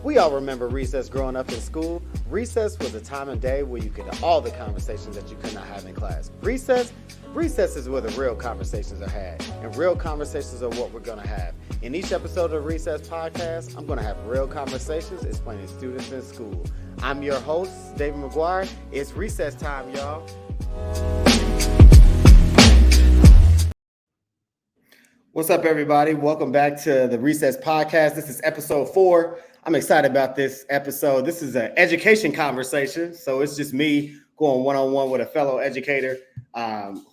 We all remember recess growing up in school. Recess was a time of day where you could have all the conversations that you could not have in class. Recess is where the real conversations are had, and real conversations are what we're going to have. In each episode of the Recess Podcast, I'm going to have real conversations explaining students in school. I'm your host, David McGuire. It's recess time, y'all. What's up, everybody? Welcome back to the Recess Podcast. This is episode 4. I'm excited about this episode. This is an education conversation, so it's just me going one-on-one with a fellow educator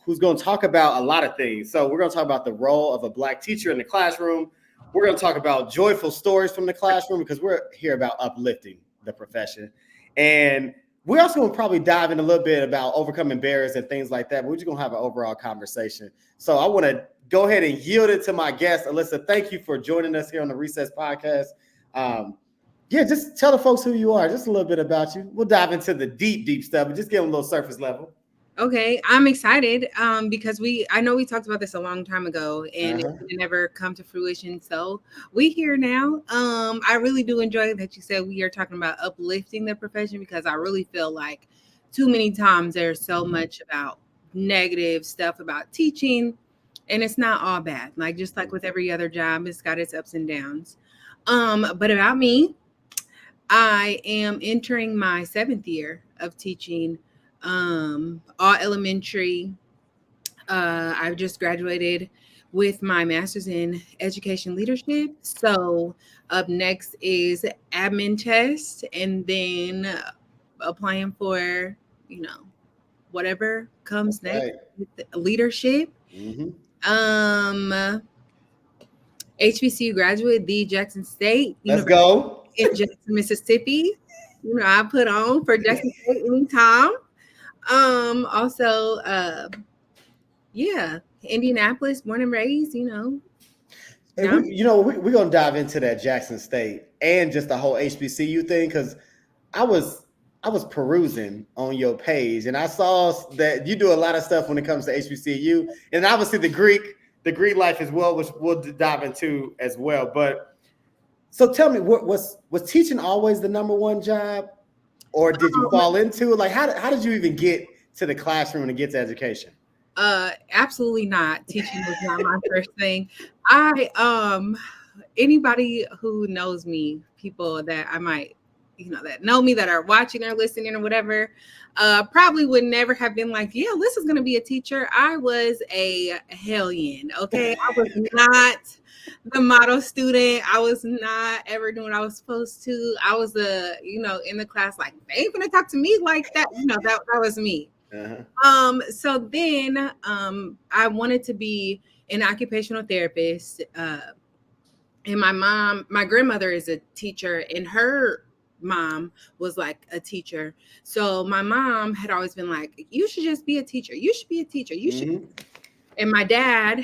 who's going to talk about a lot of things. So we're going to talk about the role of a Black teacher in the classroom. We're going to talk about joyful stories from the classroom because we're here about uplifting the profession. And we're also going to probably dive in a little bit about overcoming barriers and things like that, but we're just going to have an overall conversation. So I want to go ahead and yield it to my guest, Alyssa. Thank you for joining us here on the Recess Podcast. Just tell the folks who you are, just a little bit about you. We'll dive into the deep stuff, but just give them a little surface level. Okay, I'm excited because I know we talked about this a long time ago and it never come to fruition. So we here now. I really do enjoy that you said we are talking about uplifting the profession because I really feel like too many times there's so much about negative stuff about teaching and it's not all bad. Like just like with every other job, it's got its ups and downs. But about me, I am entering my 7th year of teaching all elementary. I've just graduated with my master's in education leadership. So up next is admin test and then applying for, whatever comes next with leadership. HBCU graduate, the Jackson State University. Let's go. In Jackson, Mississippi. I put on for Jackson State anytime. Indianapolis, born and raised, Hey, we're going to dive into that Jackson State and just the whole HBCU thing because I was perusing on your page and I saw that you do a lot of stuff when it comes to HBCU and obviously the Greek life as well, which we'll dive into as well. But so tell me, was teaching always the number one job or did you fall into it? Like, how did you even get to the classroom and get to education? Absolutely not. Teaching was not my first thing. Anybody who knows me, people that I might, that know me, that are watching or listening or whatever, probably would never have been like, yeah, Alyssa's going to be a teacher. I was a hellion. Okay. I was not the model student. I was not ever doing what I was supposed to. I was in the class, like, they ain't going to talk to me like that. That was me. So then I wanted to be an occupational therapist. And my grandmother is a teacher and her mom was like a teacher. So my mom had always been like, you should just be a teacher. You should be a teacher. You should. And my dad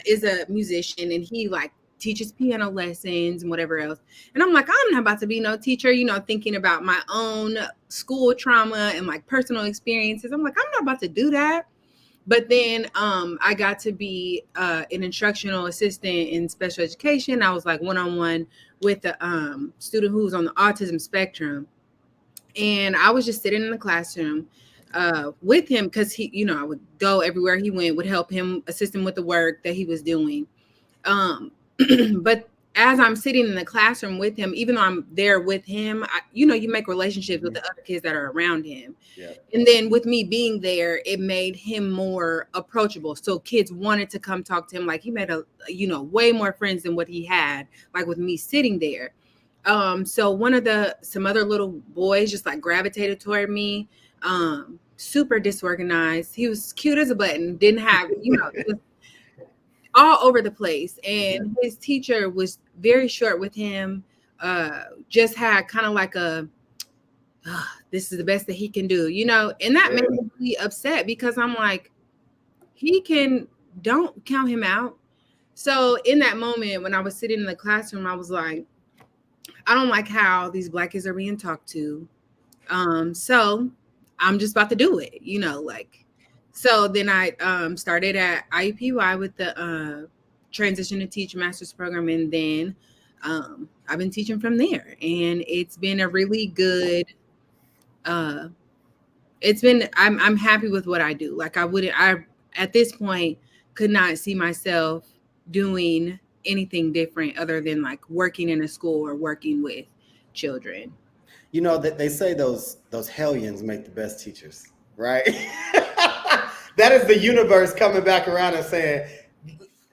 is a musician and he like teaches piano lessons and whatever else. And I'm like, I'm not about to be no teacher, thinking about my own school trauma and like personal experiences. I'm like, I'm not about to do that. But then I got to be an instructional assistant in special education. I was like one-on-one with a student who was on the autism spectrum. And I was just sitting in the classroom with him because he, I would go everywhere he went, would help him, assist him with the work that he was doing. But as I'm sitting in the classroom with him, even though I'm there with him, you make relationships with the other kids that are around him. Yeah. And then with me being there, it made him more approachable. So kids wanted to come talk to him. Like he made way more friends than what he had, like with me sitting there. So some other little boys just like gravitated toward me, super disorganized. He was cute as a button, didn't have, all over the place. And his teacher was very short with him, just had kind of like this is the best that he can do, and that made me really upset because I'm like, don't count him out. So in that moment, when I was sitting in the classroom, I was like, I don't like how these Black kids are being talked to. So I'm just about to do it, So then I started at IUPUI with the Transition to Teach Master's Program and then I've been teaching from there, and it's been a really good. It's been. I'm happy with what I do. Like I at this point could not see myself doing anything different other than like working in a school or working with children. You know that they say those hellions make the best teachers, right? That is the universe coming back around and saying,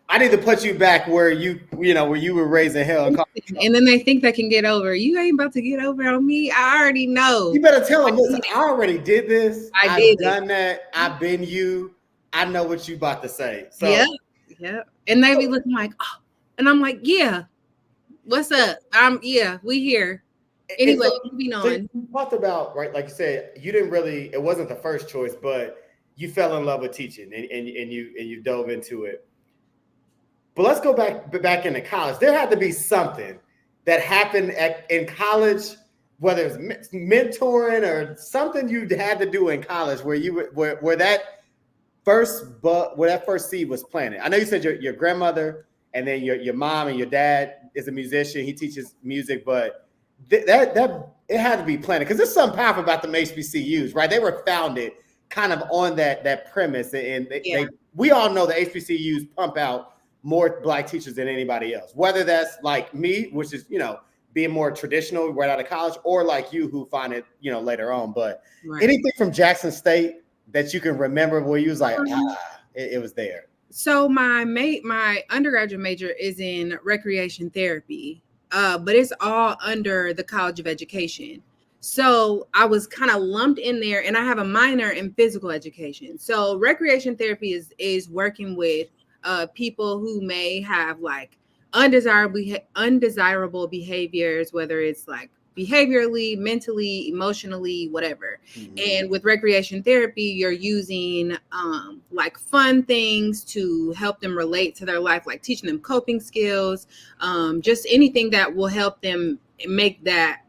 "I need to put you back where where you were raised in hell." And then they think they can get over. You ain't about to get over on me. I already know. You better tell them, listen, I already did this. I've done that. I've been you. I know what you about to say. So yeah. And they be looking like, oh, and I'm like, yeah, what's up? Yeah, we here. Anyway, moving on. So you talked about, right, like you said, it wasn't the first choice, but you fell in love with teaching and you dove into it. But let's go back into college. There had to be something that happened in college, whether it's mentoring or something you had to do in college where that first seed was planted. I know you said your grandmother and then your mom and your dad is a musician. He teaches music, but that it had to be planted because there's something powerful about the HBCUs, right? They were founded kind of on that premise, and we all know the HBCUs pump out more Black teachers than anybody else, whether that's like me, which is, being more traditional right out of college, or like you who find it, later on. But anything from Jackson State that you can remember where you was like, it was there? So my undergraduate major is in recreation therapy, but it's all under the College of Education. So I was kind of lumped in there, and I have a minor in physical education. So recreation therapy is working with people who may have like undesirable behaviors, whether it's like behaviorally, mentally, emotionally, whatever. Mm-hmm. And with recreation therapy, you're using like fun things to help them relate to their life, like teaching them coping skills, just anything that will help them make that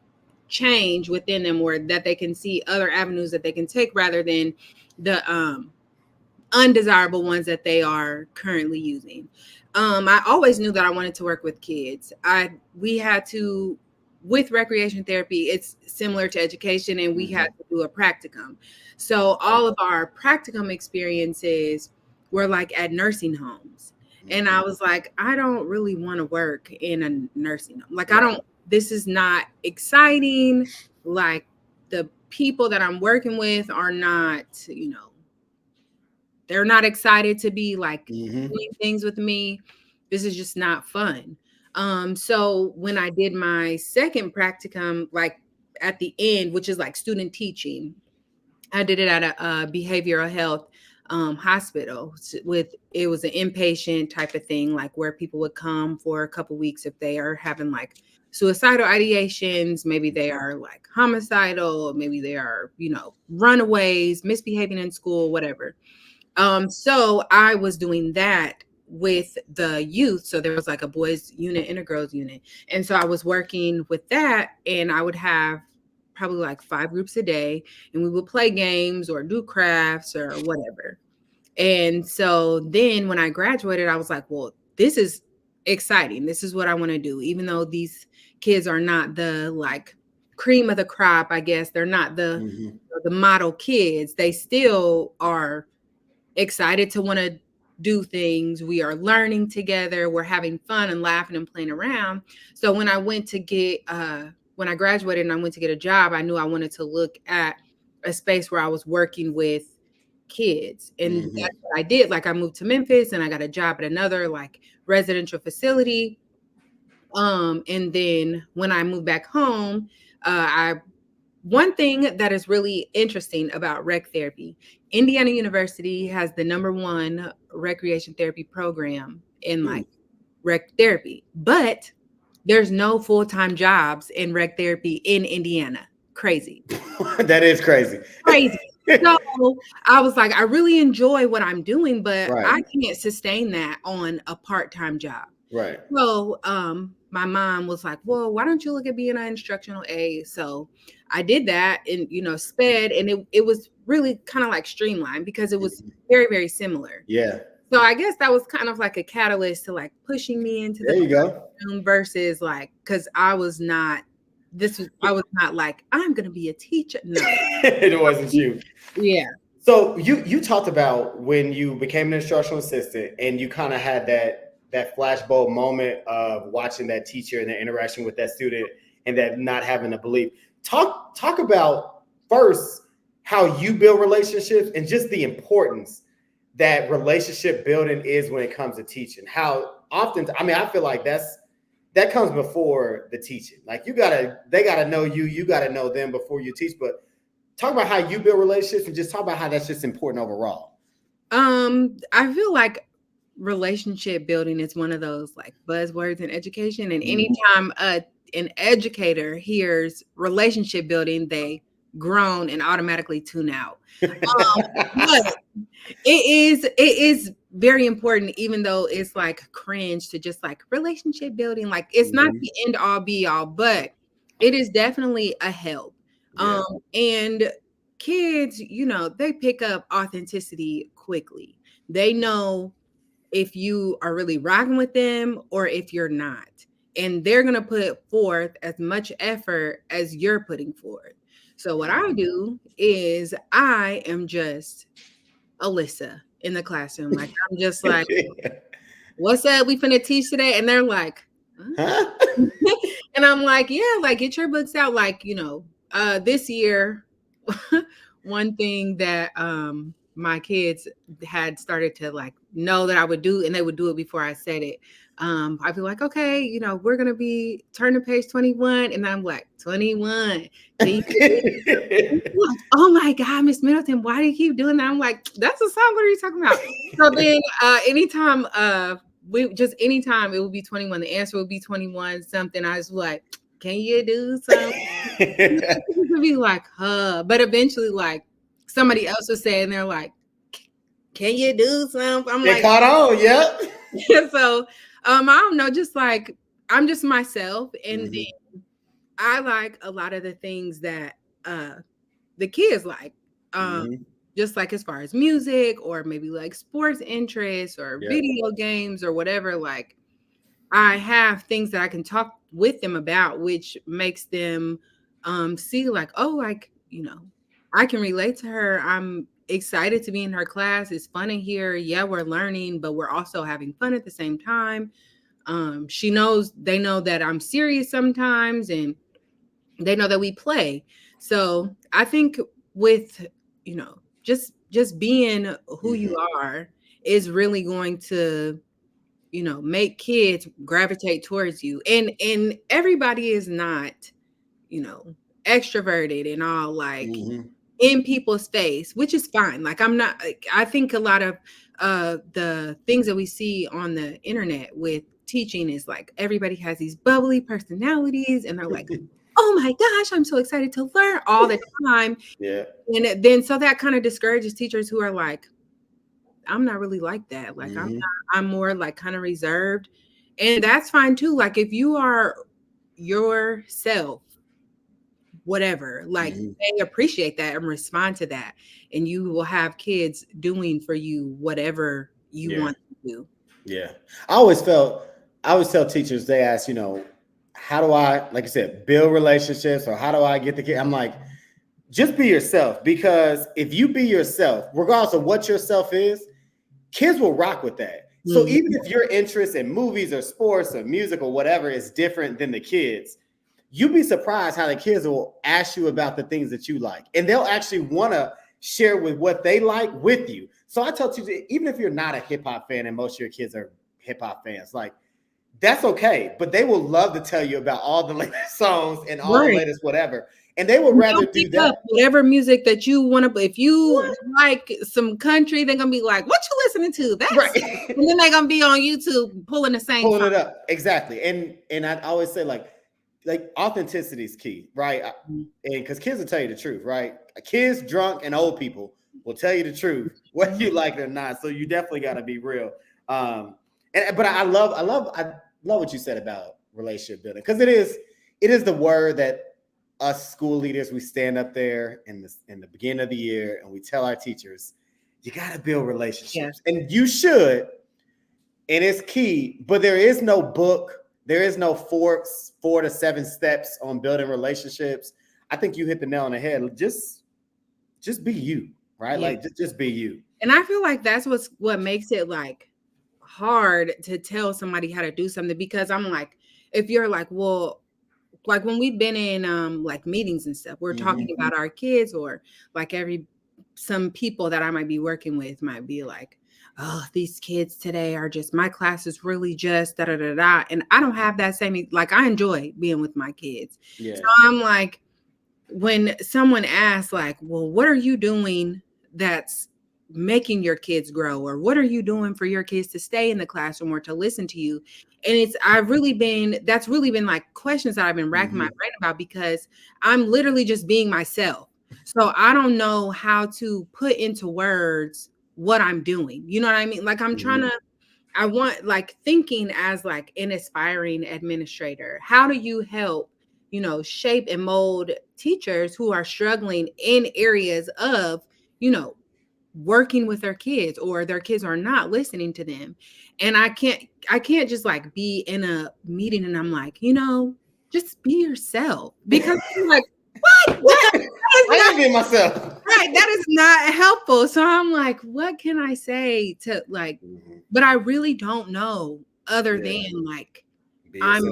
change within them, or that they can see other avenues that they can take rather than the undesirable ones that they are currently using. I always knew that I wanted to work with kids. With recreation therapy, it's similar to education, and we had to do a practicum. So all of our practicum experiences were like at nursing homes. And I was like, I don't really want to work in a nursing home. Like, this is not exciting. Like, the people that I'm working with are not, they're not excited to be like doing things with me. This is just not fun. So when I did my second practicum, like at the end, which is like student teaching, I did it at a behavioral health hospital. It was an inpatient type of thing, like where people would come for a couple weeks if they are having like suicidal ideations, maybe they are like homicidal, maybe they are, runaways, misbehaving in school, whatever. So I was doing that with the youth. So there was like a boys unit and a girls unit. And so I was working with that, and I would have probably like 5 groups a day, and we would play games or do crafts or whatever. And so then when I graduated, I was like, well, this is exciting. This is what I want to do. Even though these kids are not the like cream of the crop, I guess they're not the model kids. They still are excited to want to do things. We are learning together. We're having fun and laughing and playing around. So when I when I graduated and I went to get a job, I knew I wanted to look at a space where I was working with kids. And that's what I did. Like, I moved to Memphis and I got a job at another like residential facility. And then when I moved back home, one thing that is really interesting about rec therapy, Indiana University has the #1 recreation therapy program in like rec therapy, but there's no full-time jobs in rec therapy in Indiana. Crazy. That is crazy. Crazy. So I was like, I really enjoy what I'm doing, but I can't sustain that on a part-time job. Right. So my mom was like, well, why don't you look at being an instructional aide? So I did that and, sped, and it was really kind of like streamlined because it was very, very similar. Yeah. So I guess that was kind of like a catalyst to like pushing me into There the you go. classroom versus like, because I was not like, I'm gonna be a teacher. No. It wasn't you. Yeah. So you talked about when you became an instructional assistant and you kind of had that flashbulb moment of watching that teacher and the interaction with that student and that not having a belief. Talk about first how you build relationships and just the importance that relationship building is when it comes to teaching. How often, I mean, I feel like that comes before the teaching. Like they gotta know you, you gotta know them before you teach. But talk about how you build relationships and just talk about how that's just important overall. I feel like relationship building is one of those like buzzwords in education. And anytime an educator hears relationship building, they groan and automatically tune out. But it is very important, even though it's like cringe to just like relationship building. Like it's not the end all be all, but it is definitely a help. Yeah. And kids, they pick up authenticity quickly. They know if you are really rocking with them or if you're not. And they're going to put forth as much effort as you're putting forth. So what I do is I am just Alyssa in the classroom. Like I'm just like, what's up? We finna teach today. And they're like, huh? And I'm like, yeah, like get your books out. Like, this year, one thing that my kids had started to like know that I would do, and they would do it before I said it. I'd be like, okay, we're gonna be turning page 21, and I'm like, 21. Oh my God, Miss Middleton, why do you keep doing that? I'm like, that's a song. What are you talking about? So then anytime it would be 21, the answer would be 21, something. I was like, can you do something? To be like, but eventually like somebody else would say, and they're like, can you do something? I'm like, caught on, yep. So I don't know, just like I'm just myself. And then I like a lot of the things that the kids like. Just like as far as music or maybe like sports interests or video games or whatever, like I have things that I can talk with them about, which makes them see like, oh, like, I can relate to her. I'm excited to be in her class. It's fun in here. Yeah, we're learning, but we're also having fun at the same time. They know that I'm serious sometimes, and they know that we play. So I think with, just being who you are is really going to, make kids gravitate towards you. And everybody is not, extroverted and all like in people's face, which is fine. Like I think a lot of the things that we see on the internet with teaching is like everybody has these bubbly personalities and they're like, oh my gosh, I'm so excited to learn all the time. Yeah. And then so that kind of discourages teachers who are like, I'm not really like that. Like I'm more like kind of reserved. And that's fine too. Like if you are yourself, whatever, like they appreciate that and respond to that. And you will have kids doing for you whatever you want to do. Yeah. I always tell teachers, they ask, how do I, like I said, build relationships or how do I get the kid? I'm like, just be yourself, because if you be yourself, regardless of what yourself is, kids will rock with that. So even if your interest in movies or sports or music or whatever is different than the kids, you'd be surprised how the kids will ask you about the things that you like. And they'll actually want to share with what they like with you. So I tell teachers, even if you're not a hip hop fan and most of your kids are hip hop fans, like that's okay. But they will love to tell you about all the latest songs and all the latest whatever. And they would rather do that. Whatever music that you want to, if you like some country, they're going to be like, what you listening to? That's right. And then they're going to be on YouTube pulling the same Pulling it up. Exactly. And I always say like authenticity is key, right? And because kids will tell you the truth, right? Kids, drunk, and old people will tell you the truth, whether you like it or not. So you definitely got to be real. But I love what you said about relationship building, because it is the word that us school leaders, we stand up there in the beginning of the year and we tell our teachers, you got to build Yeah. relationships, and you should, and it's key. But there is no book. There is no 4 to 7 steps on building relationships. I think you hit the nail on the head. Just be you, right? Yeah. Like just be you. And I feel like that's what makes it like hard to tell somebody how to do something, because I'm like, if you're like, well, like when we've been in like meetings and stuff, we're talking about our kids, or like some people that I might be working with might be like, oh, these kids today are just, my class is really just da da da da. And I don't have that same, like, I enjoy being with my kids. Yeah. So I'm like, when someone asks like, well, what are you doing that's making your kids grow, or what are you doing for your kids to stay in the classroom or to listen to you? And that's really been like questions that I've been racking my brain about, because I'm literally just being myself. So I don't know how to put into words what I'm doing. You know what I mean? Like I'm trying to, I want, like, thinking as like an aspiring administrator, how do you help, shape and mold teachers who are struggling in areas of, working with their kids, or their kids are not listening to them. And I can't just like be in a meeting and I'm like, just be yourself, because I'm like, what? I am being myself. Right, that is not helpful. So I'm like, what can I say to like, but I really don't know, other than like, I'm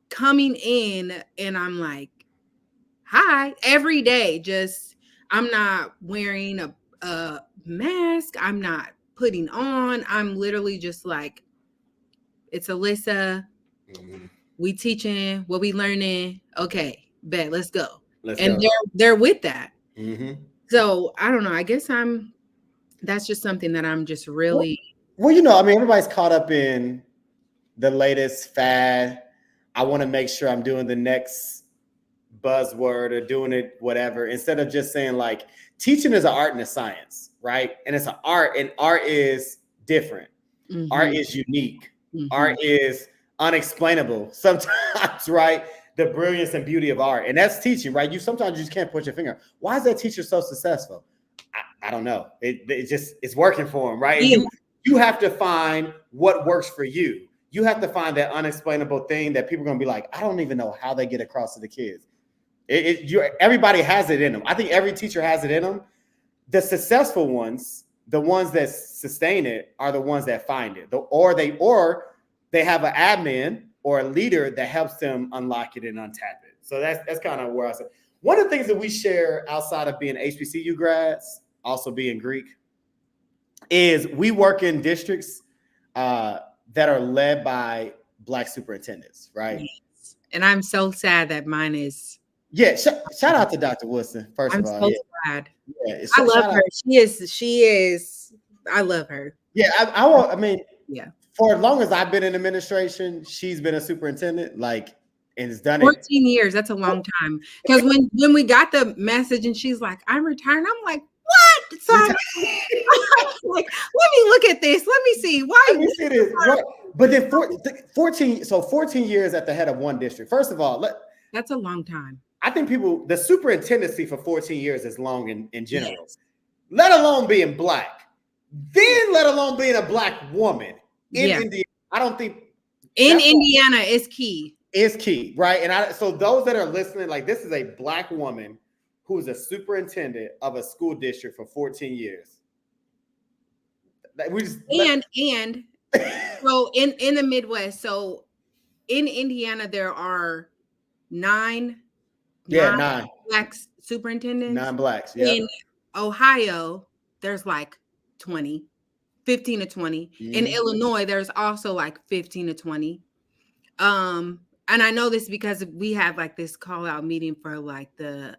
coming in and I'm like, hi, every day. Just, I'm not wearing a mask. I'm not putting on. I'm literally just like, it's Alyssa. We teaching, what we learning. Okay, bet, let's go. And they're with that. So I don't know. I guess that's just something that I'm just really. Well, I mean, everybody's caught up in the latest fad. I want to make sure I'm doing the next buzzword or doing it whatever, instead of just saying like, teaching is an art and a science, right? And it's an art, and art is different. Art is unique. Art is unexplainable sometimes, right? The brilliance and beauty of art, and that's teaching, right? Sometimes you just can't put your finger. Why is that teacher so successful? I don't know. It's working for him, right? Yeah. You have to find what works for you. You have to find that unexplainable thing that people are going to be like, I don't even know how they get across to the kids. Everybody has it in them. I think every teacher has it in them. The successful ones, the ones that sustain it, are the ones that find it. Or they have an admin or a leader that helps them unlock it and untap it. So that's kind of where I said. One of the things that we share outside of being HBCU grads, also being Greek, is we work in districts that are led by Black superintendents, right? Yes. And I'm so sad that mine is. Yeah, shout out to Dr. Woodson, first of all. I'm so glad. Yeah, I love her. She is. I love her. Yeah, I mean, yeah. For as long as I've been in administration, she's been a superintendent, like, and has done 14 years. That's a long time. Because when we got the message and she's like, I'm retiring, I'm like, what? So I'm like, let me look at this. Let me see. Why? Let me see this. Right. But then 14 years at the head of one district. First of all, that's a long time. I think the superintendency for 14 years is long in general, yes. Let alone being Black, then let alone being a Black woman in Indiana. I don't think in Indiana is key. Is key, right? And so those that are listening, like, this is a Black woman who's a superintendent of a school district for 14 years. And so in the Midwest, so in Indiana there are nine Black superintendents. 9 Blacks. Yeah. In Ohio, there's like 15 to 20. In Illinois, there's also like 15 to 20. And I know this because we have like this call out meeting for like the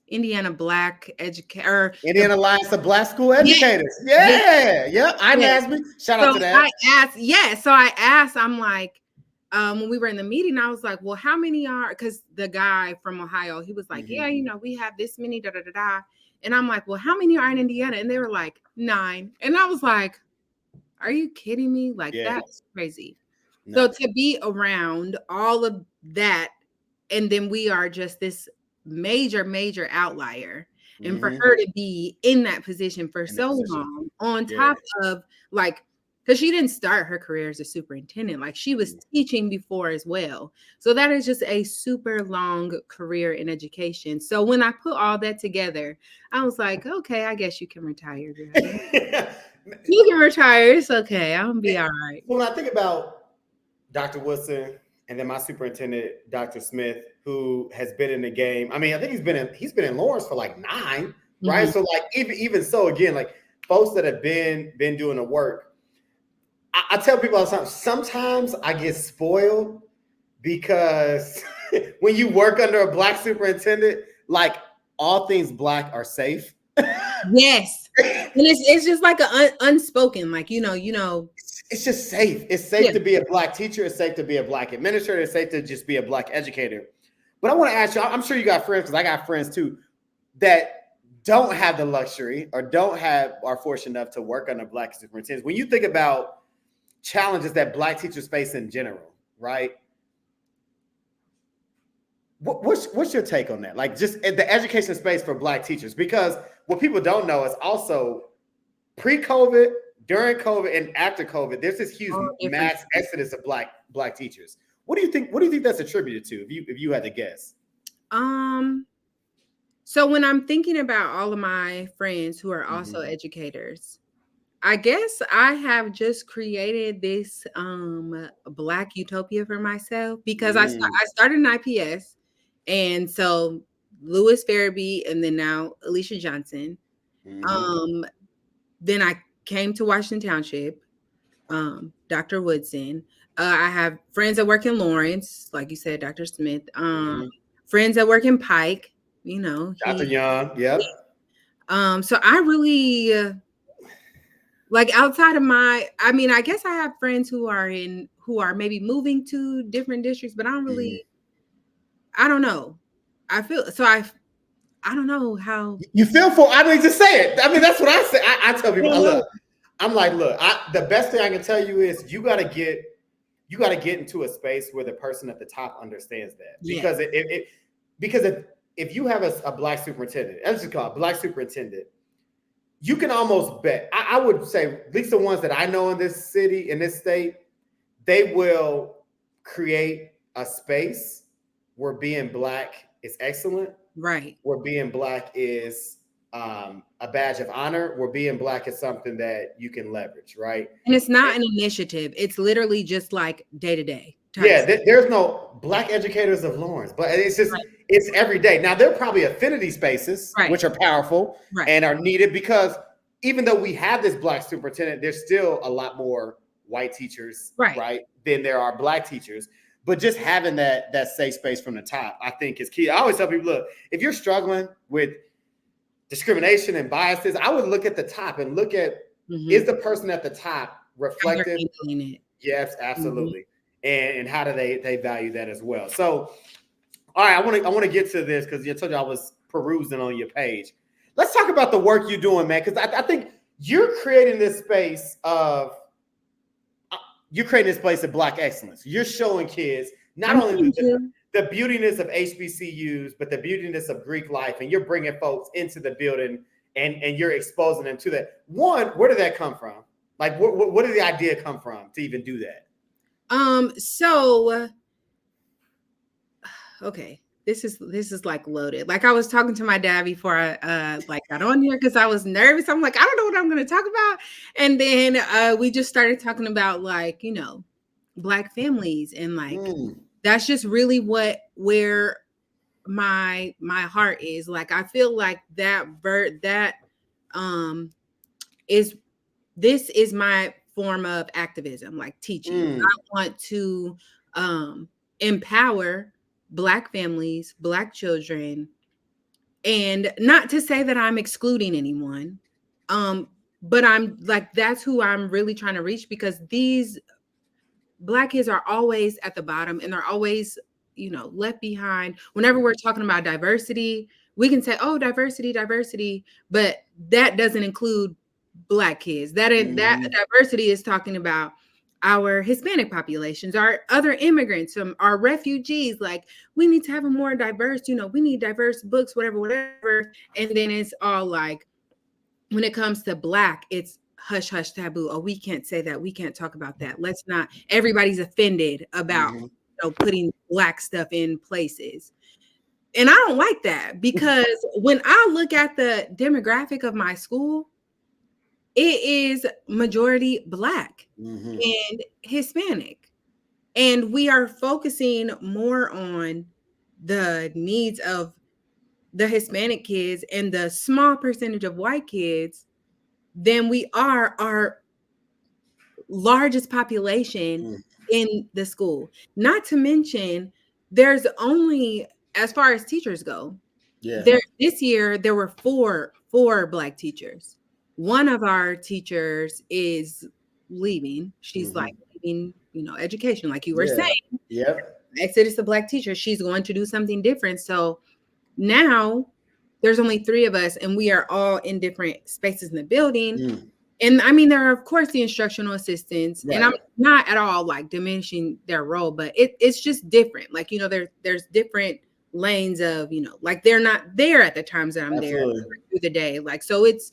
Indiana Black Indiana Alliance of Black School Educators. Yeah. I'm Asby. Shout out to that. So I asked, I'm like, when we were in the meeting, I was like, well, how many are, because the guy from Ohio, he was like, yeah, we have this many, da da da da. And I'm like, well, how many are in Indiana? And they were like 9. And I was like, are you kidding me? Like, that's crazy. No. So to be around all of that, and then we are just this major outlier. And for Mm-hmm. her to be in that position for In the so position. long, on Yeah. top of like, because she didn't start her career as a superintendent, like she was teaching before as well. So that is just a super long career in education. So when I put all that together, I was like, okay, I guess you can retire, girl. You can retire. It's okay. I'm gonna be all right. When I think about Dr. Woodson and then my superintendent, Dr. Smith, who has been in the game. I mean, I think he's been in Lawrence for like 9, right? Mhm. So like even so, again, like folks that have been doing the work. I tell people all the time, sometimes I get spoiled because when you work under a Black superintendent, like all things Black are safe. Yes. And it's just like an unspoken, like, you know. It's just safe. It's safe Yeah. to be a Black teacher. It's safe to be a Black administrator. It's safe to just be a Black educator. But I want to ask you, I'm sure you got friends, because I got friends too, that don't have the luxury or are fortunate enough to work under Black superintendents. When you think about challenges that Black teachers face in general, right? What's your take on that? Like just the education space for Black teachers, because what people don't know is also pre-COVID, during COVID, and after COVID, there's this huge mass exodus of Black teachers. What do you think that's attributed to? If you had to guess. So when I'm thinking about all of my friends who are also educators, I guess I have just created this Black utopia for myself, because I started an IPS, and so Louis Farabee and then now Alicia Johnson. Then I came to Washington Township, Dr. Woodson. I have friends that work in Lawrence, like you said, Dr. Smith. Friends that work in Pike, Dr. Young, yep. So I really like outside of I guess I have friends who are maybe moving to different districts, but I don't really, I don't know. I don't know how you feel for. I mean, just say it. I mean, that's what I say. I tell people, look, the best thing I can tell you is you got to get into a space where the person at the top understands that, because if you have a Black superintendent, let's just call it Black superintendent, you can almost bet. I would say at least the ones that I know in this city, in this state, they will create a space where being Black is excellent. Right. Where being Black is a badge of honor, where being Black is something that you can leverage, right? And it's not an initiative. It's literally just like day to day. Yeah, there's no Black educators of Lawrence, but it's just it's every day. Now there are probably affinity spaces, which are powerful and are needed, because even though we have this Black superintendent, there's still a lot more white teachers, right, than there are Black teachers. But just having that safe space from the top, I think, is key. I always tell people, look, if you're struggling with discrimination and biases, I would look at the top and look at, is the person at the top reflective? Yes, absolutely. And how do they value that as well? So, all right, I want to get to this, because I told you I was perusing on your page. Let's talk about the work you're doing, man, because I think you're creating this space of Black excellence. You're showing kids not only the beautiness of HBCUs, but the beautiness of Greek life, and you're bringing folks into the building and you're exposing them to that. One, where did that come from? Like, what did the idea come from to even do that? So okay, this is like loaded. Like, I was talking to my dad before I got on here, because I was nervous. I'm like, I don't know what I'm going to talk about. And then we just started talking about, like, Black families, and like that's just really where my heart is. Like, I feel like this is my form of activism, like teaching. I want to empower Black families, Black children, and not to say that I'm excluding anyone, but I'm like, that's who I'm really trying to reach, because these Black kids are always at the bottom, and they're always, left behind. Whenever we're talking about diversity, we can say, oh, diversity, but that doesn't include Black kids. That diversity is talking about, our Hispanic populations, our other immigrants, our refugees. Like, we need to have a more diverse, we need diverse books, whatever. And then it's all like, when it comes to Black, it's hush, hush, taboo. Oh, we can't say that. We can't talk about that. Let's not. Everybody's offended about putting Black stuff in places. And I don't like that, because when I look at the demographic of my school, it is majority Black and Hispanic. And we are focusing more on the needs of the Hispanic kids and the small percentage of white kids than we are our largest population in the school. Not to mention, there's only, as far as teachers go, this year there were four Black teachers. One of our teachers is leaving. She's like leaving, education, like you were saying. Exodus, a Black teacher. She's going to do something different. So now there's only 3 of us, and we are all in different spaces in the building. And I mean, there are, of course, the instructional assistants, and I'm not at all like diminishing their role, but it's just different. Like, there's different lanes of, like, they're not there at the times that I'm there through the day. Like, so it's,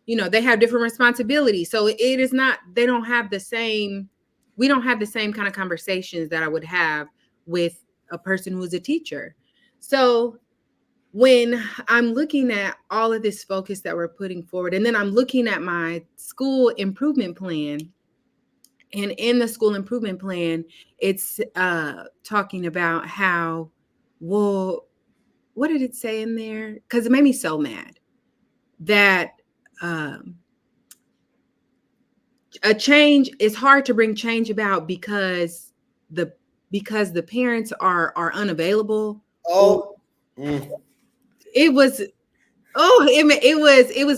they have different responsibilities. So it is not, we don't have the same kind of conversations that I would have with a person who's a teacher. So when I'm looking at all of this focus that we're putting forward, and then I'm looking at my school improvement plan, and in the school improvement plan, it's talking about how, well, what did it say in there? Because it made me so mad that a change is hard to bring change about because the parents are unavailable. It was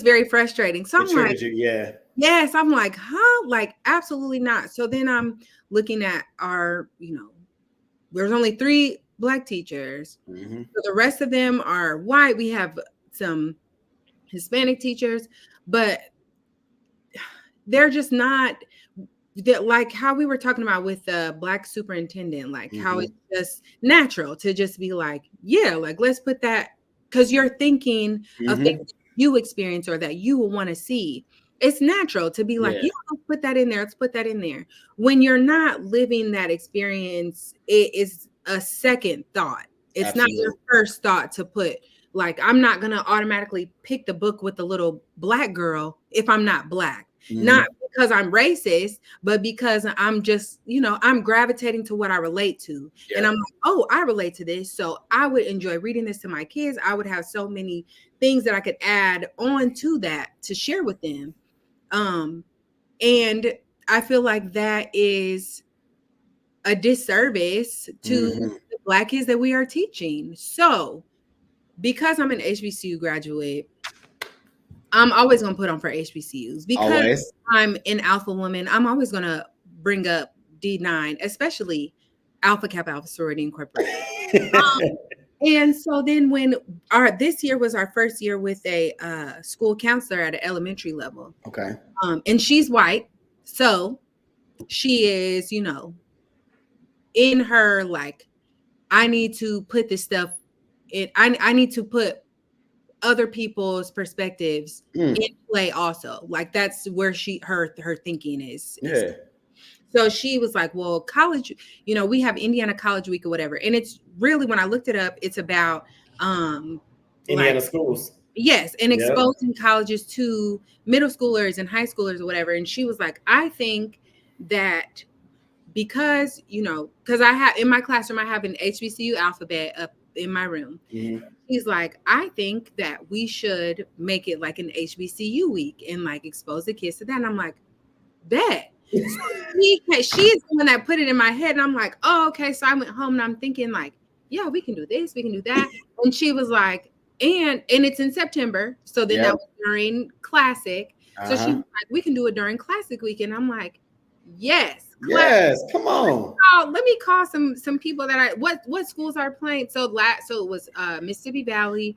very frustrating. So I'm like, yes, I'm like, huh? Like, absolutely not. So then I'm looking at our, there's only 3 Black teachers. So the rest of them are white. We have some Hispanic teachers, but they're just not that, like how we were talking about with the Black superintendent, like how it's just natural to just be like, yeah, like, let's put that, because you're thinking of things you experience or that you will want to see. It's natural to be like, yeah, let's put that in there. Let's put that in there. When you're not living that experience, it is a second thought. It's not your first thought to put, like, I'm not going to automatically pick the book with the little Black girl if I'm not Black. Not because I'm racist, but because I'm just, I'm gravitating to what I relate to. And I'm like, oh, I relate to this. So I would enjoy reading this to my kids. I would have so many things that I could add on to that to share with them. And I feel like that is a disservice to the Black kids that we are teaching. So because I'm an HBCU graduate, I'm always going to put on for HBCUs. Because I'm an alpha woman, I'm always going to bring up D9, especially Alpha Kappa Alpha Sorority Incorporated. And so then when this year was our first year with a school counselor at an elementary level. Okay. And she's white. So she is, in her, like, I need to put this stuff in. I need to put other people's perspectives in play also. Like, that's where her thinking is. So she was like, well, college, we have Indiana College Week or whatever. And it's really, when I looked it up, it's about Indiana schools. Yes. And exposing colleges to middle schoolers and high schoolers or whatever. And she was like, I think that because, because I have in my classroom, I have an HBCU alphabet up in my room. He's like, I think that we should make it like an HBCU week and like expose the kids to that. And I'm like, bet. She's the one that put it in my head. And I'm like, oh, okay. So I went home and I'm thinking like, yeah, we can do this. We can do that. And she was like, and it's in September. So then that was during Classic. So she was like, we can do it during Classic week. And I'm like, yes. Come on. Let me call some people that what schools are playing. So it was Mississippi Valley,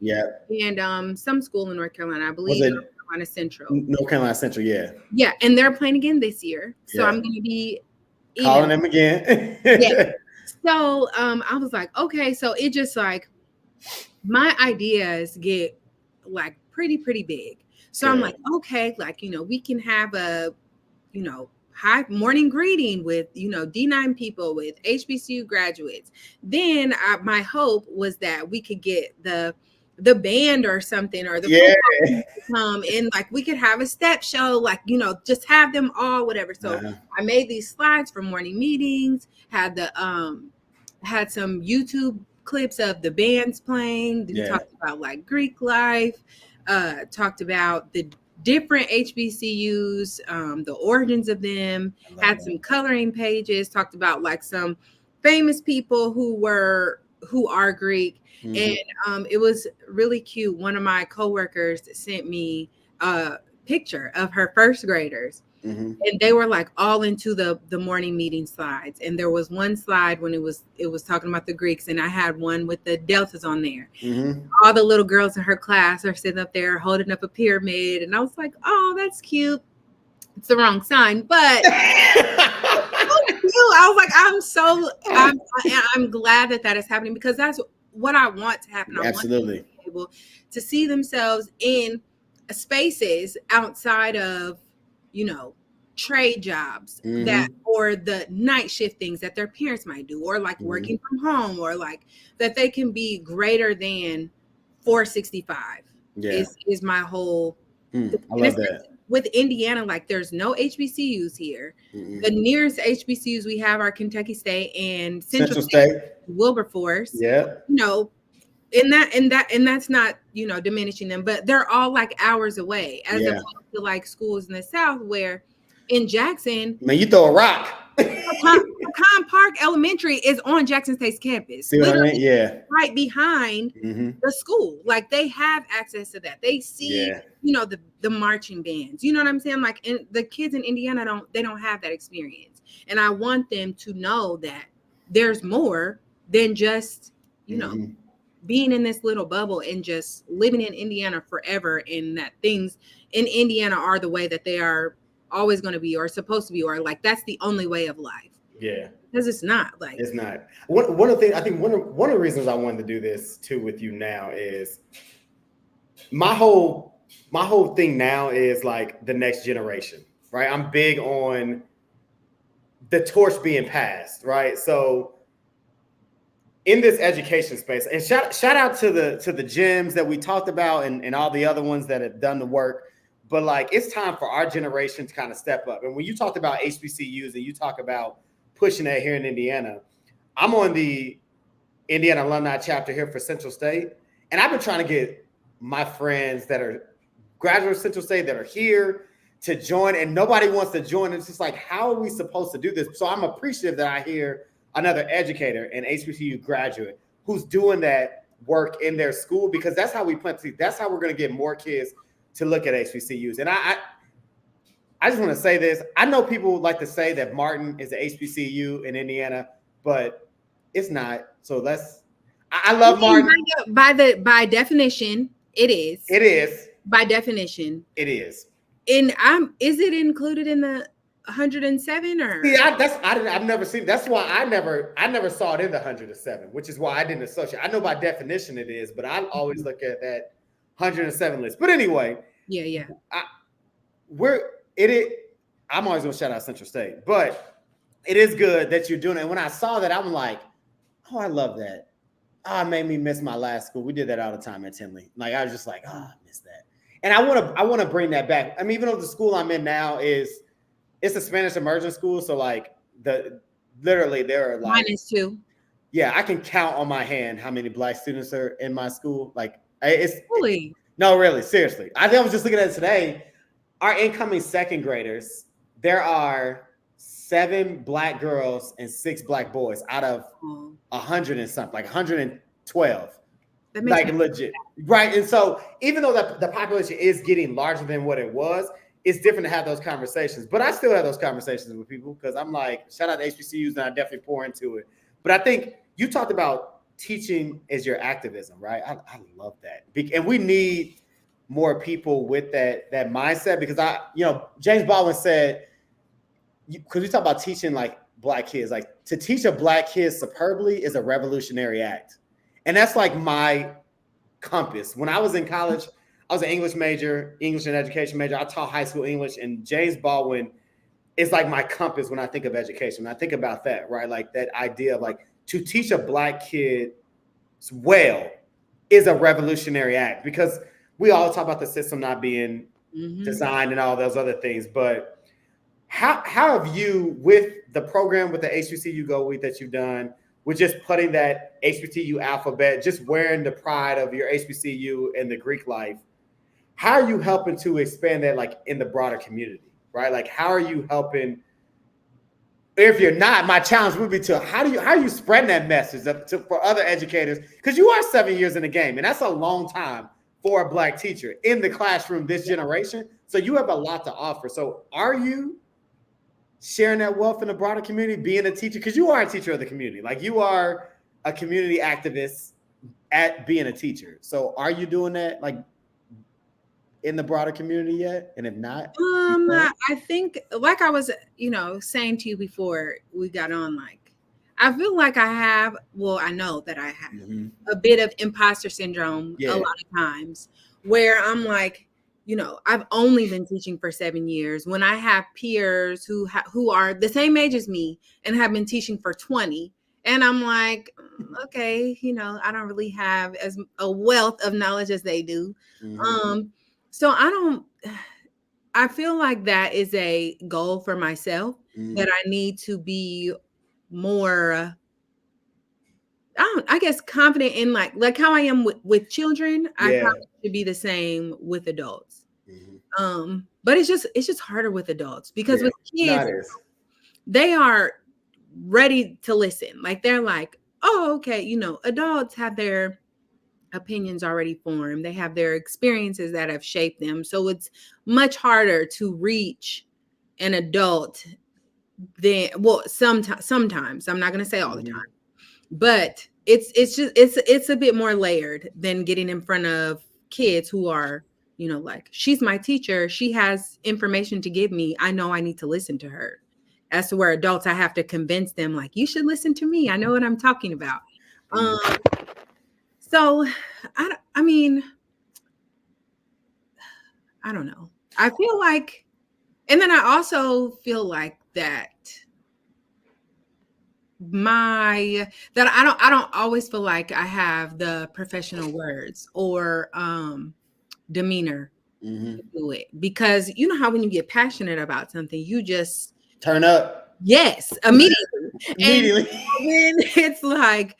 and some school in North Carolina, I believe. North Carolina Central. North Carolina Central, yeah, and they're playing again this year. So I'm going to be Calling them again. Yeah. So I was like, okay, so it just like my ideas get like pretty big. So I'm like, okay, like, we can have a, high morning greeting with, D9 people, with HBCU graduates. Then my hope was that we could get the band or something, or the football team to come, and like we could have a step show, like, just have them all, whatever. So I made these slides for morning meetings, had some YouTube clips of the bands playing. We talked about like Greek life, talked about the different HBCUs, the origins of them, had some coloring pages, talked about like some famous people who are Greek. And it was really cute. One of my coworkers sent me a picture of her first graders. And they were like all into the morning meeting slides. And there was one slide when it was talking about the Greeks, and I had one with the deltas on there. All the little girls in her class are sitting up there holding up a pyramid, and I was like, oh, that's cute. It's the wrong sign, but I was like, I'm glad that is happening, because that's what I want to happen. Absolutely. I want them to be able to see themselves in spaces outside of, trade jobs that, or the night shift things that their parents might do, or like working from home, or like that they can be greater than 465 is my whole. I love that. With Indiana, like there's no HBCUs here. The nearest HBCUs we have are Kentucky State and Central State, Wilberforce. And that's not, diminishing them, but they're all like hours away, as opposed to like schools in the South, where in Jackson, man, you throw a rock. Pecan Park Elementary is on Jackson State's campus. See what I mean? Right behind the school. Like they have access to that. They see, the marching bands. You know what I'm saying? Like the kids in Indiana don't have that experience. And I want them to know that there's more than just, being in this little bubble and just living in Indiana forever, and that things in Indiana are the way that they are always going to be, or supposed to be, or like that's the only way of life. Because it's not. Like it's not. One of the things, I think one of the reasons I wanted to do this too with you now is my whole thing now is like the next generation, right? I'm big on the torch being passed, right? So in this education space, and shout out to the gyms that we talked about, and all the other ones that have done the work, but like it's time for our generation to kind of step up. And when you talked about HBCUs and you talk about pushing that here in Indiana, I'm on the Indiana alumni chapter here for Central State, and I've been trying to get my friends that are graduates of Central State that are here to join, and nobody wants to join. It's just like, how are we supposed to do this? So I'm appreciative that I hear another educator, an HBCU graduate, who's doing that work in their school, because that's how we plant. That's how we're going to get more kids to look at HBCUs. And I just want to say this. I know people like to say that Martin is an HBCU in Indiana, but it's not. So I love Martin. By definition, it is. It is. By definition, it is. And is it included in the 107 or? See, I've never seen. That's why I never saw it in the 107, which is why I didn't associate. I know by definition it is, but I always look at that 107 list. But anyway, I'm always gonna shout out Central State, but it is good that you're doing it. And when I saw that, I'm like, oh, I love that. Oh, it made me miss my last school. We did that all the time at Tinley. Like I was just like, oh, I miss that. And I want to bring that back. I mean, even though the school I'm in now it's a Spanish immersion school, so like literally there are like -2. Yeah, I can count on my hand how many Black students are in my school. Like it's really no, really, seriously. I was just looking at it today. Our incoming second graders, there are 7 Black girls and 6 Black boys out of 100 and something, like 112. Like legit, right? And so even though the population is getting larger than what it was, it's different to have those conversations. But I still have those conversations with people, because I'm like, shout out to HBCUs, and I definitely pour into it. But I think you talked about teaching as your activism, right? I love that. And we need more people with that mindset, because James Baldwin said, because we talk about teaching like Black kids. Like to teach a Black kid superbly is a revolutionary act. And that's like my compass. When I was in college, I was an English major, English and education major. I taught high school English, and James Baldwin is like my compass when I think of education. When I think about that, right? Like that idea of like to teach a Black kid well is a revolutionary act, because we all talk about the system not being designed and all those other things. But how have you, with the program, with the HBCU Go Week that you've done, with just putting that HBCU alphabet, just wearing the pride of your HBCU and the Greek life, how are you helping to expand that like in the broader community, right? Like how are you helping? If you're not, my challenge would be to how are you spreading that message up for other educators? Because you are 7 years in the game, and that's a long time for a Black teacher in the classroom this generation. So you have a lot to offer. So are you sharing that wealth in the broader community, being a teacher? Because you are a teacher of the community. Like you are a community activist at being a teacher. So are you doing that like in the broader community yet? And if not, I think, like I was, saying to you before we got on, like I feel like I have, well, I know that I have a bit of imposter syndrome a lot of times, where I'm like, I've only been teaching for 7 years when I have peers who are the same age as me and have been teaching for 20. And I'm like, okay, I don't really have as a wealth of knowledge as they do. So I feel like that is a goal for myself, that I need to be more, I guess, confident in like how I am with children. I probably should be the same with adults. But it's just harder with adults, because with kids, they are ready to listen. Like they're like, oh, okay, adults have their opinions already formed. They have their experiences that have shaped them. So it's much harder to reach an adult than, well, sometimes, I'm not going to say all the time, but it's a bit more layered than getting in front of kids who are, like, she's my teacher. She has information to give me. I know I need to listen to her. As to where adults, I have to convince them, like, you should listen to me. I know what I'm talking about. So, I mean, I don't know. I feel like, and then I also feel like that I don't always feel like I have the professional words or demeanor to do it, because you know how when you get passionate about something, you just turn up. Yes, immediately. Immediately. And when it's like,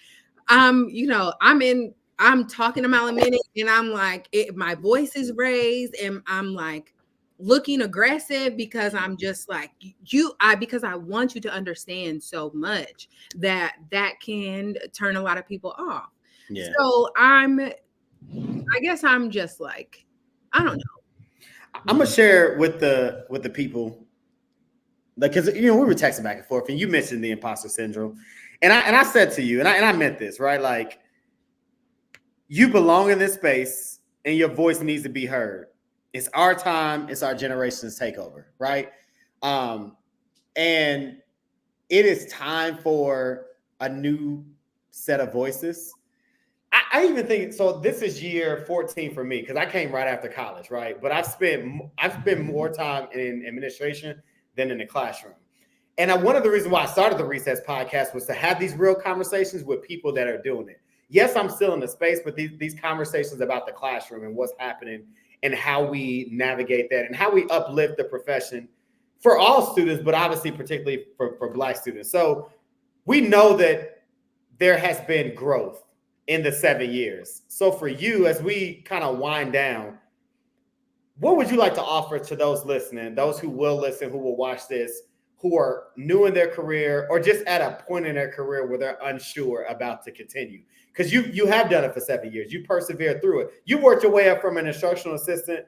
I'm talking about a minute, and I'm like, my voice is raised, and I'm like looking aggressive, because I'm just like, because I want you to understand so much that can turn a lot of people off. Yeah. So I guess I'm just like, I don't know. I'm gonna share with the people, like, because we were texting back and forth, and you mentioned the imposter syndrome, and I said to you, and I meant this, right? Like, you belong in this space, and your voice needs to be heard. It's our time. It's our generation's takeover, right? And it is time for a new set of voices. I even think so. This is year 14 for me, because I came right after college, right? But I've spent more time in administration than in the classroom. And one of the reasons why I started the Recess podcast was to have these real conversations with people that are doing it. Yes, I'm still in the space, but these conversations about the classroom and what's happening and how we navigate that and how we uplift the profession for all students, but obviously particularly for Black students. So we know that there has been growth in the 7 years. So for you, as we kind of wind down, what would you like to offer to those listening, those who will listen, who will watch this, who are new in their career or just at a point in their career where they're unsure about to continue? Because you have done it for 7 years. You persevered through it. You worked your way up from an instructional assistant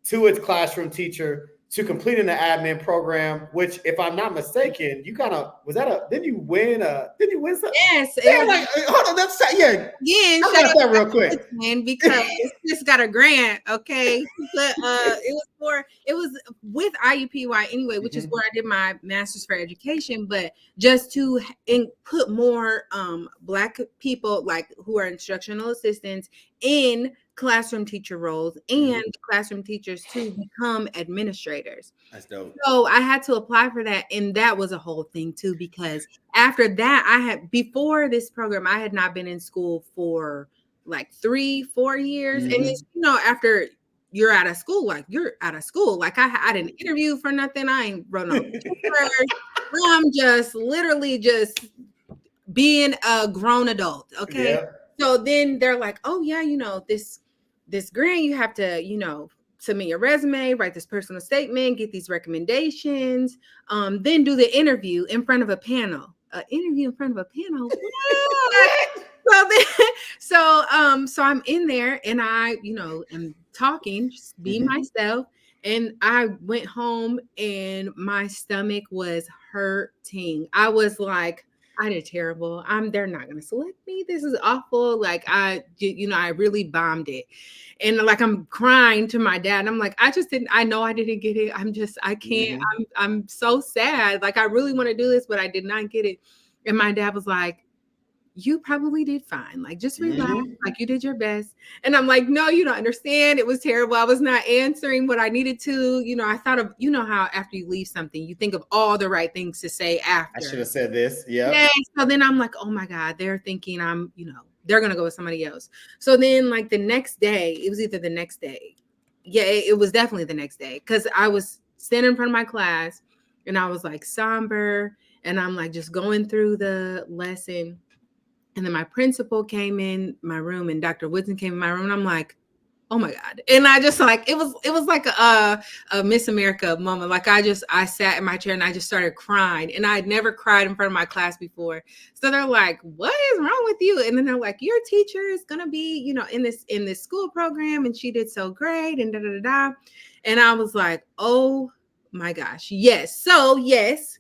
to its classroom teacher to completing the admin program, which, if I'm not mistaken, you kind of didn't you win something? Yes. Yeah, hold on, Again, I shout got out that real quick. Because just got a grant, okay? But it was with IUPUI anyway, which is where I did my master's for education, but just to put more Black people like who are instructional assistants in classroom teacher roles and classroom teachers to become administrators. That's dope. So I had to apply for that, and that was a whole thing too, because after that, before this program, I had not been in school for like 3-4 years. And it's, after you're out of school, like you're out of school. Like I didn't interview for nothing. I ain't wrote no papers. I'm just literally just being a grown adult. Okay. Yeah. So then they're like, oh yeah, this grant, you have to, submit your resume, write this personal statement, get these recommendations, then do the interview in front of a panel. Interview in front of a panel. So I'm in there and I, am talking, just being myself. And I went home and my stomach was hurting. I was like, I did terrible. They're not going to select me. This is awful. Like I really bombed it. And like, I'm crying to my dad. And I'm like, I know I didn't get it. I can't, I'm so sad. Like, I really want to do this, but I did not get it. And my dad was like, you probably did fine. Like, just relax. Like, you did your best. And I'm like, no, you don't understand. It was terrible. I was not answering what I needed to. I thought of, how after you leave something, you think of all the right things to say after. I should have said this. Yeah. Yeah. So then I'm like, oh my God, they're thinking I'm, they're going to go with somebody else. So then like the next day, it was either the next day. Yeah, it was definitely the next day. Cause I was standing in front of my class and I was like somber and I'm like just going through the lesson. And then my principal came in my room and Dr. Woodson came in my room and I'm like, oh my God. And I just like, it was like a Miss America moment. Like I sat in my chair and I just started crying and I'd never cried in front of my class before. So they're like, what is wrong with you? And then they're like, your teacher is going to be, in this school program. And she did so great and da, da, da, da. And I was like, oh my gosh. Yes. So yes.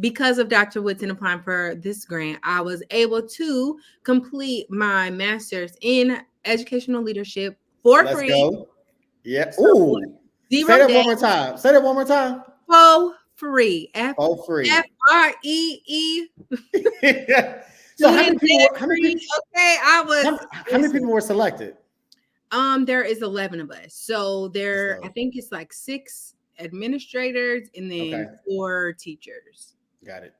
Because of Dr. Woodson applying for this grant, I was able to complete my master's in educational leadership for free. Let's go. Yeah. Ooh. Say that one more time. Say that one more time. For free. Free. FREE. So how many people? Okay, how many people were selected? There is 11 of us. So I think it's like 6 administrators and then 4 teachers. Got it.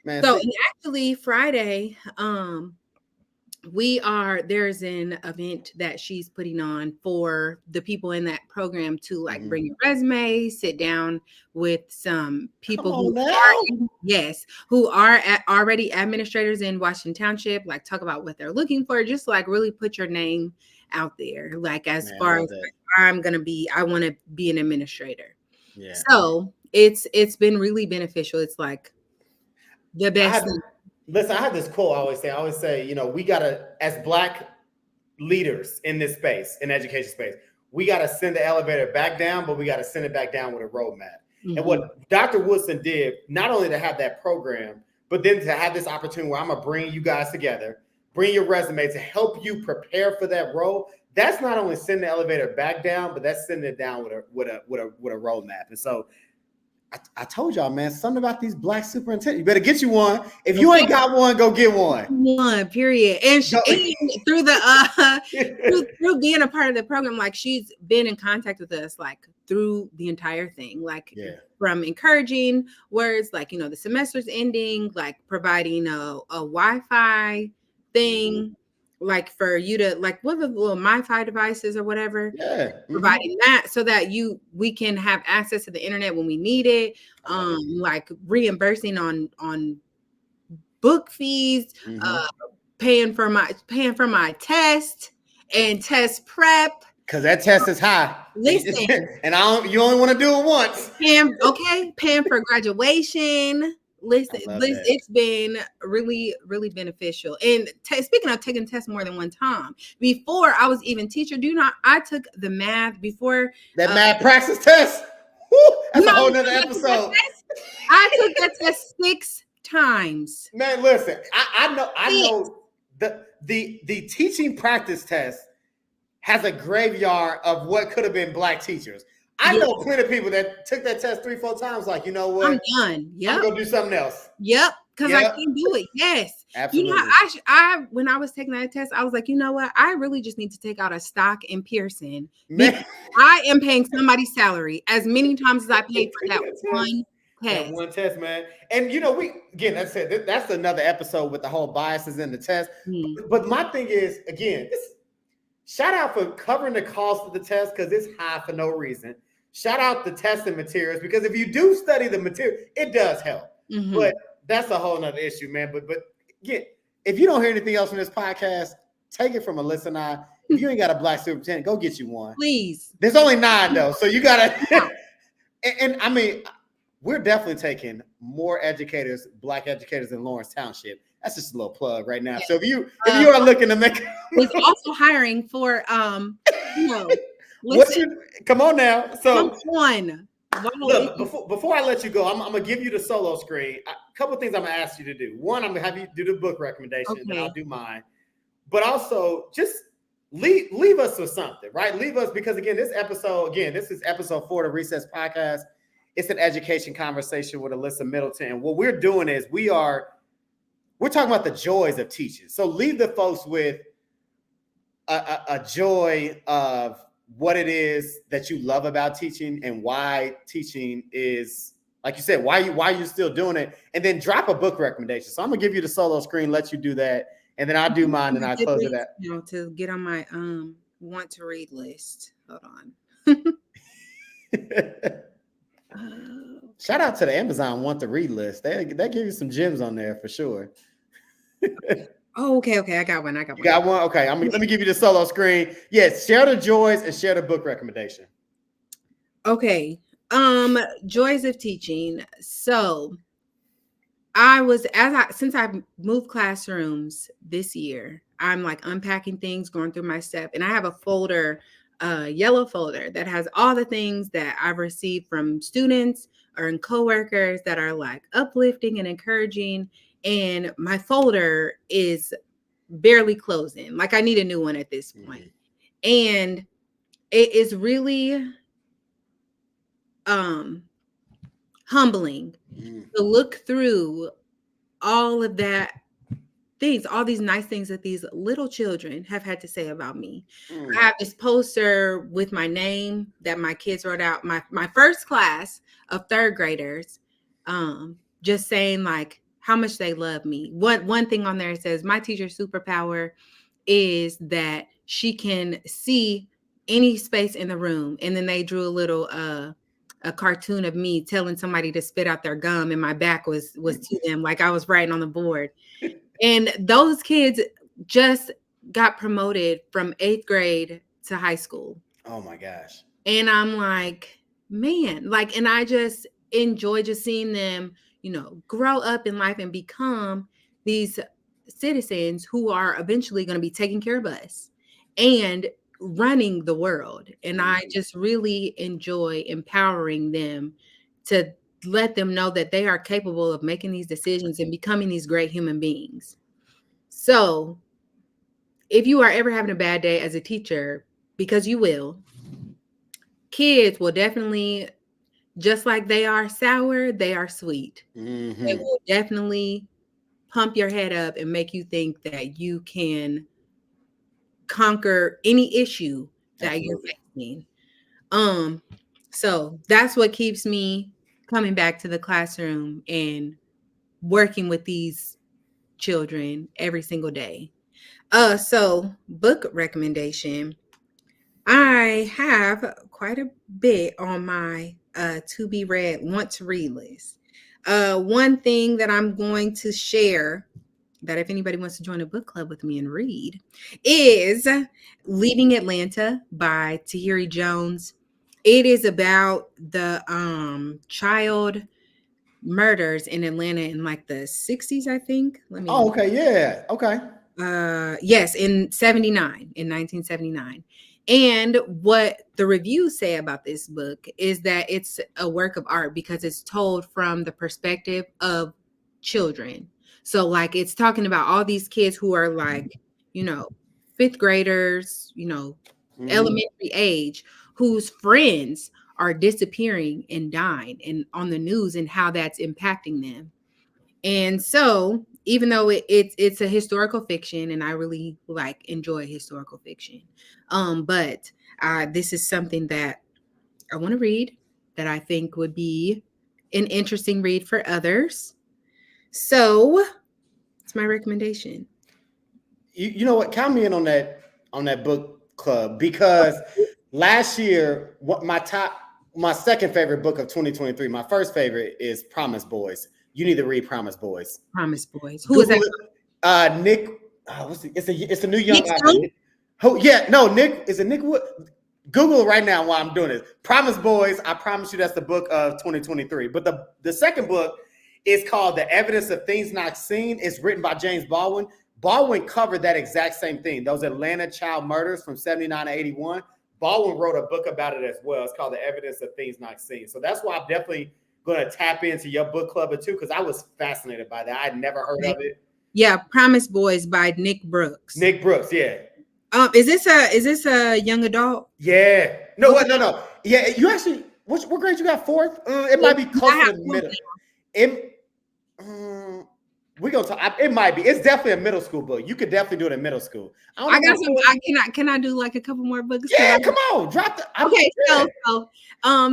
Man, so actually Friday, there's an event that she's putting on for the people in that program to like bring your resume, sit down with some people who are already administrators in Washington Township, like talk about what they're looking for, just like really put your name out there. Like as far as I want to be an administrator. Yeah. So it's been really beneficial. It's like the best. I have this quote I always say, we gotta, as Black leaders in this space, in education space, we gotta send the elevator back down, but we gotta send it back down with a roadmap. And what Dr. Woodson did, not only to have that program, but then to have this opportunity where I'm gonna bring you guys together, bring your resume to help you prepare for that role. That's not only sending the elevator back down, but that's sending it down with a roadmap. And so I told y'all, man, something about these Black superintendents. You better get you one. If you ain't got one, go get one. One, period. And through through being a part of the program, like she's been in contact with us, like through the entire thing, like from encouraging words, like the semester's ending, like providing a Wi-Fi thing. Like for you to like what the little MiFi devices or whatever, providing that so that we can have access to the internet when we need it, like reimbursing on book fees, paying for my test and test prep. Cause that test is high. Listen, and you only want to do it once. Paying for graduation. Listen, it's been really, really beneficial. And speaking of taking tests more than one time, before I was even teacher, I took the math before that math praxis test. That's a No, whole nother I took that episode. test. I took that test 6 times. Man, listen, I Six. know the teaching practice test has a graveyard of what could have been black teachers. I Yeah. know plenty of people that took that test 3-4 times, like, you know what? I'm done. I'm Yep. gonna do something else. Yep. Because I Yep. can't do it. Yes. Absolutely. You know, I when I was taking that test, I was like, you know what? I really just need to take out a stock in Pearson. Man. I am paying somebody's salary as many times as I paid for that one test. That one test, man. And you know, that's it. That's another episode with the whole biases in the test. But my thing is, again, shout out for covering the cost of the test because it's high for no reason. Shout out the testing materials because if you do study the material, it does help. But that's a whole nother issue, man. But again, if you don't hear anything else from this podcast, take it from Alyssa and I. If you ain't got a black superintendent, go get you one. Please. There's only 9 though, so you gotta. and I mean, we're definitely taking more educators, black educators in Lawrence Township. That's just a little plug right now. So if you are looking to make, was also hiring for come on now. So come on. Look, before I let you go, I'm gonna give you the solo screen. A couple of things I'm gonna ask you to do. One, I'm gonna have you do the book recommendation, then I'll do mine. But also just leave us with something, right? Leave us, because again, this is episode 4 of the Recess Podcast. It's an education conversation with Alyssa Middleton. And what we're doing is we're talking about the joys of teaching. So leave the folks with a joy of what it is that you love about teaching and why teaching is, like you said, why you're still doing it, and then drop a book recommendation. So I'm gonna give you the solo screen, let you do that, and then I'll do mine and I'll close it out. To get on my want to read list. Hold on. Shout out to the Amazon want to read list. They give you some gems on there for sure. Oh, okay. I got one. You got one? Okay. Let me give you the solo screen. Yes, share the joys and share the book recommendation. Okay. Joys of teaching. So since I moved classrooms this year, I'm like unpacking things, going through my stuff, and I have a folder, yellow folder that has all the things that I've received from students or coworkers that are like uplifting and encouraging. And my folder is barely closing. Like I need a new one at this point. And it is really humbling to look through all of that things, all these nice things that these little children have had to say about me. I have this poster with my name that my kids wrote out, my first class of 3rd graders, just saying like how much they love me. One thing on there says, my teacher's superpower is that she can see any space in the room. And then they drew a little a cartoon of me telling somebody to spit out their gum, and my back was to them, like I was writing on the board. And those kids just got promoted from 8th grade to high school. Oh my gosh. And I'm like, man, like, and I just enjoy just seeing them, grow up in life and become these citizens who are eventually going to be taking care of us and running the world. And I just really enjoy empowering them to let them know that they are capable of making these decisions and becoming these great human beings. So if you are ever having a bad day as a teacher, because you will, kids will definitely, just like they are sour, they are sweet. They will definitely pump your head up and make you think that you can conquer any issue that you're facing. So that's what keeps me coming back to the classroom and working with these children every single day. So book recommendation. I have quite a bit on my to be read, want to read list. One thing that I'm going to share, that if anybody wants to join a book club with me and read, is Leaving Atlanta by Tahiri Jones. It is about the child murders in Atlanta in like the 60s, I think. Okay, yeah. Okay. Yes, in 1979. And what the reviews say about this book is that it's a work of art because it's told from the perspective of children. So like it's talking about all these kids who are like, fifth graders, elementary age, whose friends are disappearing and dying and on the news and how that's impacting them. And so, even though it's a historical fiction, and I really enjoy historical fiction, but this is something that I want to read that I think would be an interesting read for others. So, it's my recommendation. You know what? Count me in on that book club, because last year, my second favorite book of 2023, my first favorite is Promise Boys. You need to read Promise Boys. Promise Boys. Who is that? Nick. It's a new young guy. Nick. Is it Nick Wood? Google it right now while I'm doing this. Promise Boys. I promise you that's the book of 2023. But the second book is called The Evidence of Things Not Seen. It's written by James Baldwin. Baldwin covered that exact same thing. Those Atlanta child murders from 79 to 81. Baldwin wrote a book about it as well. It's called The Evidence of Things Not Seen. So that's why I'm definitely going to tap into your book club too, because I was fascinated by that. I'd never heard of it. Yeah, Promise Boys by Nick Brooks. Nick Brooks, yeah. Is this a young adult? Yeah. No. Yeah, you actually, what grade you got? Fourth? It might be close to the middle. We're gonna talk. It might be. It's definitely a middle school book. You could definitely do it in middle school. I got some. Can I do like a couple more books? Yeah, come on, drop the. Okay,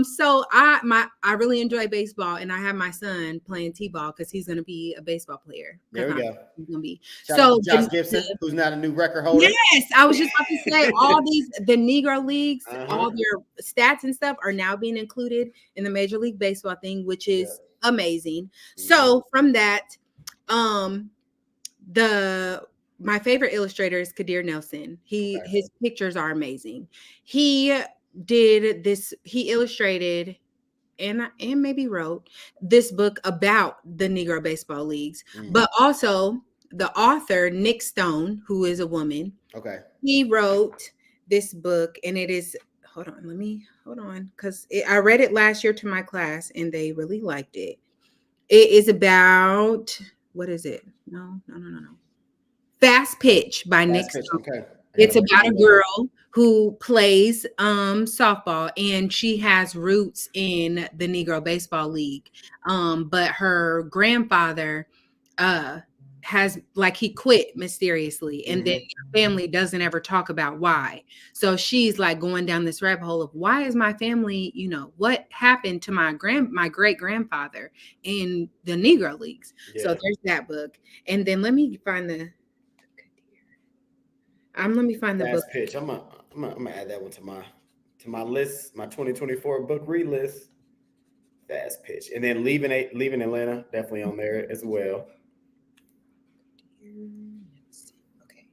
so I really enjoy baseball, and I have my son playing t-ball because he's gonna be a baseball player. There we go. He's gonna be Josh Gibson, who's not a new record holder. Yes, I was just about to say all the Negro leagues, all their stats and stuff are now being included in the Major League Baseball thing, which is amazing. So from that. My favorite illustrator is Kadir Nelson. His pictures are amazing. He illustrated and maybe wrote this book about the Negro baseball leagues, but also the author Nick Stone, who is a woman. Okay. He wrote this book, and it is hold on because I read it last year to my class and they really liked it. It is about what is it? No. Fast Pitch by Nick Stone. Okay. It's about a girl who plays softball, and she has roots in the Negro Baseball League. But her grandfather he quit mysteriously, and then her family doesn't ever talk about why. So she's like going down this rabbit hole of why is my family, what happened to my great grandfather in the Negro Leagues. Yeah. So there's that book. And then let me find the book. Pitch. I'm gonna add that one to my list, my 2024 book read list. Fast Pitch. And then leaving Atlanta, definitely on there as well. Okay.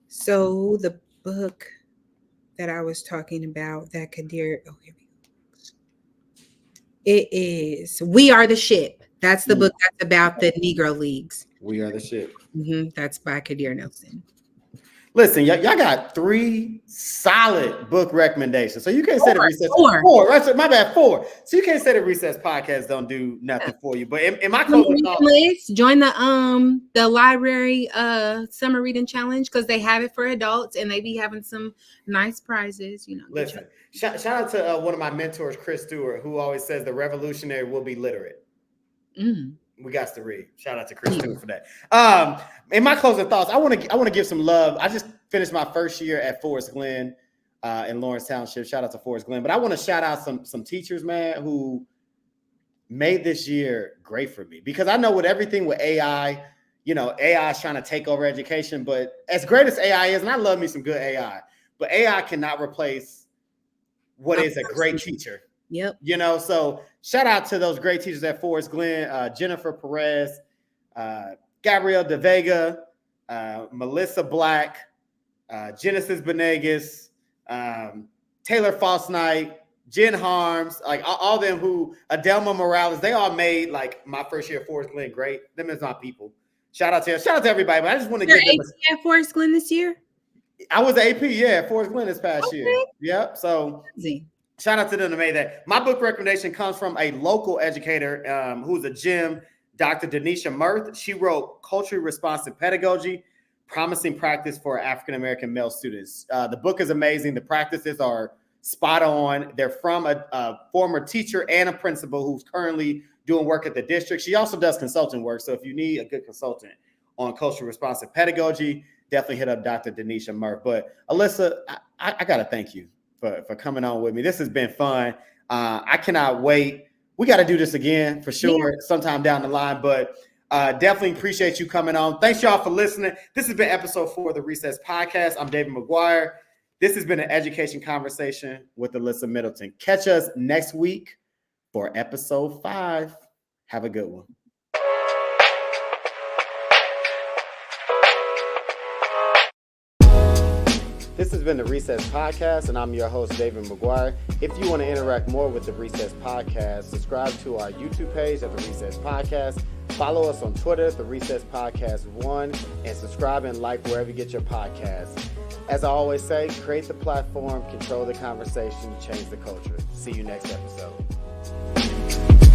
So the book that I was talking about that Kadir, here we go. It is We Are the Ship. That's the book that's about the Negro Leagues. We Are the Ship. That's by Kadir Nelson. Listen, y'all got 3 solid book recommendations. So you can't say the Recess 4. Right? My bad, 4. So you can't say the Recess podcast don't do nothing for you. But in my closing thoughts, join the library summer reading challenge because they have it for adults and they be having some nice prizes. Listen, shout out to one of my mentors, Chris Stewart, who always says the revolutionary will be literate. We got to read. Shout out to Chris Stewart for that. In my closing thoughts, I want to give some love. I just finished my first year at Forest Glen in Lawrence Township. Shout out to Forest Glen. But I want to shout out some teachers, man, who made this year great for me. Because I know with everything with AI, AI is trying to take over education. But as great as AI is, and I love me some good AI, but AI cannot replace what is a great teacher. Yep. So shout out to those great teachers at Forest Glen, Jennifer Perez, Gabrielle De Vega, Melissa Black, Genesis Benegas, Taylor Falsnight, Jen Harms, like all them who, Adelma Morales, they all made like my first year at Forest Glen great. Them is my people. Shout out to everybody. But I just want to get at Forest Glen this year. I was AP, at Forest Glen this past year. Okay. Yep. So Easy. shout out to them that made that. My book recommendation comes from a local educator who's a gym, Dr. Denisha Mirth. She wrote Culturally Responsive Pedagogy, Promising Practice for African-American Male Students. The book is amazing. The practices are spot on. They're from a former teacher and a principal who's currently doing work at the district. She also does consulting work. So if you need a good consultant on culturally responsive pedagogy, definitely hit up Dr. Denisha Mirth. But Alyssa, I got to thank you for coming on with me. This has been fun. I cannot wait. We got to do this again for sure sometime down the line, but definitely appreciate you coming on. Thanks y'all for listening. This has been episode 4 of the Recess Podcast. I'm David McGuire. This has been an education conversation with Alyssa Middleton. Catch us next week for episode 5. Have a good one. This has been the Recess Podcast, and I'm your host, David McGuire. If you want to interact more with the Recess Podcast, subscribe to our YouTube page at the Recess Podcast. Follow us on Twitter, the Recess Podcast 1, and subscribe and like wherever you get your podcasts. As I always say, create the platform, control the conversation, change the culture. See you next episode.